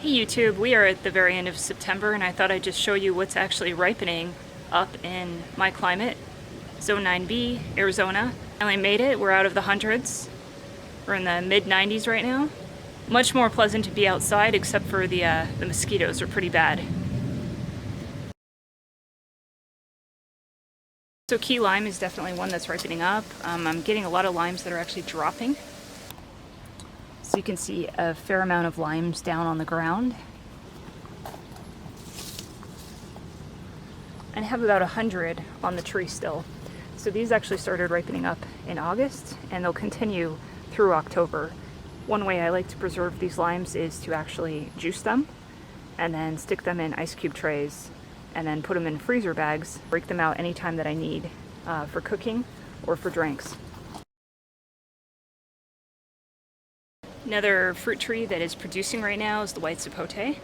Hey YouTube, we are at the very end of September and I thought I'd just show you what's actually ripening up in my climate. Zone 9B, Arizona. Finally made it, we're out of the hundreds. We're in the mid-90s right now. Much more pleasant to be outside except for the mosquitoes are pretty bad. So key lime is definitely one that's ripening up. I'm getting a lot of limes that are actually dropping. So you can see a fair amount of limes down on the ground. And I have about 100 on the tree still. So these actually started ripening up in August and they'll continue through October. One way I like to preserve these limes is to actually juice them and then stick them in ice cube trays and then put them in freezer bags, break them out anytime that I need for cooking or for drinks. Another fruit tree that is producing right now is the white Sapote,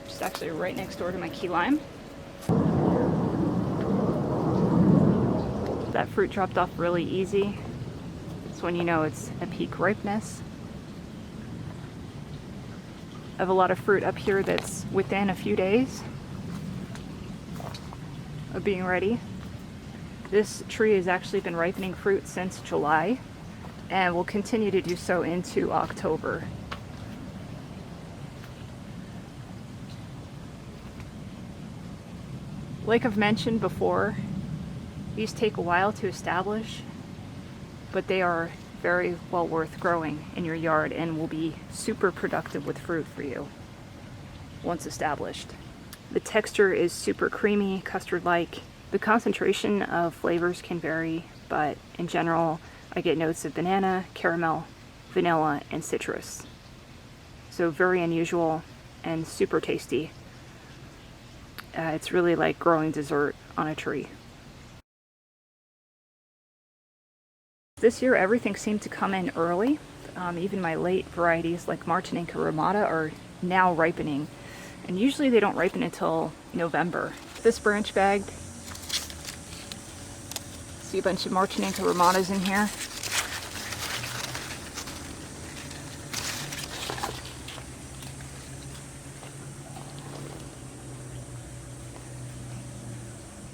which is actually right next door to my key lime. That fruit dropped off really easy. That's when you know it's at peak ripeness. I have a lot of fruit up here that's within a few days of being ready. This tree has actually been ripening fruit since July and will continue to do so into October. Like I've mentioned before, these take a while to establish, but they are very well worth growing in your yard and will be super productive with fruit for you once established. The texture is super creamy, custard-like. The concentration of flavors can vary, but in general, I get notes of banana, caramel, vanilla, and citrus. So very unusual and super tasty. It's really like growing dessert on a tree. This year everything seemed to come in early. Even my late varieties like Martinica Ramata are now ripening. And usually they don't ripen until November. This branch bagged. See a bunch of Martinica Ramatas in here.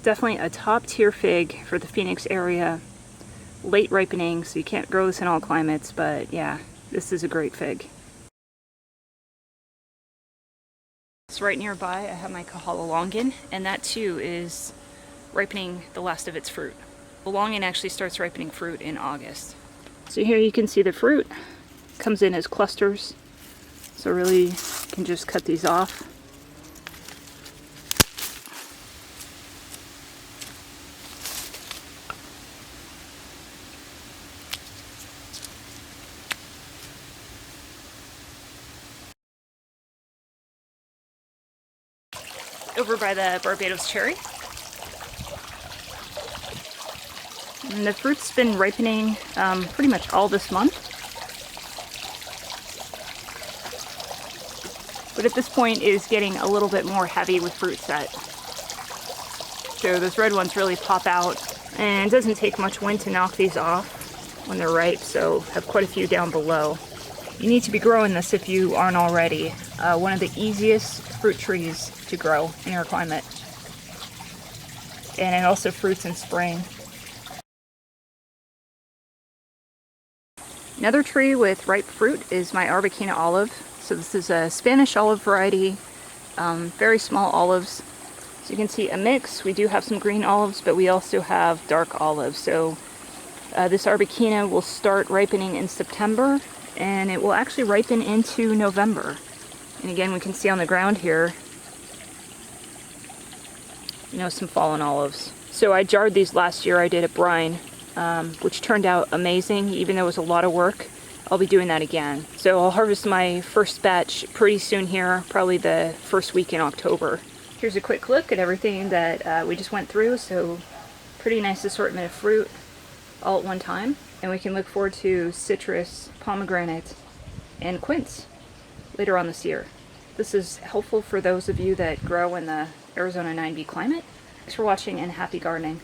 Definitely a top tier fig for the Phoenix area. Late ripening, so you can't grow this in all climates, but yeah, this is a great fig. So right nearby I have my Kahala Longan, and that too is ripening the last of its fruit. The Longan actually starts ripening fruit in August. So here you can see the fruit comes in as clusters, so really you can just cut these off. Over by the Barbados Cherry. And the fruit's been ripening pretty much all this month. But at this point it is getting a little bit more heavy with fruit set. So those red ones really pop out, and it doesn't take much wind to knock these off when they're ripe, so have quite a few down below. You need to be growing this if you aren't already. One of the easiest fruit trees to grow in our climate. And it also fruits in spring. Another tree with ripe fruit is my Arbikina Olive. So this is a Spanish olive variety, very small olives. So you can see a mix. We do have some green olives, but we also have dark olives. So this Arbequina will start ripening in September, and it will actually ripen into November. And again, we can see on the ground here, you know, some fallen olives. So I jarred these last year. I did a brine, which turned out amazing, even though it was a lot of work. I'll be doing that again. So I'll harvest my first batch pretty soon here, probably the first week in October. Here's a quick look at everything that we just went through. So pretty nice assortment of fruit all at one time. And we can look forward to citrus, pomegranate, and quince later on this year. This is helpful for those of you that grow in the Arizona 9B climate. Thanks for watching and happy gardening.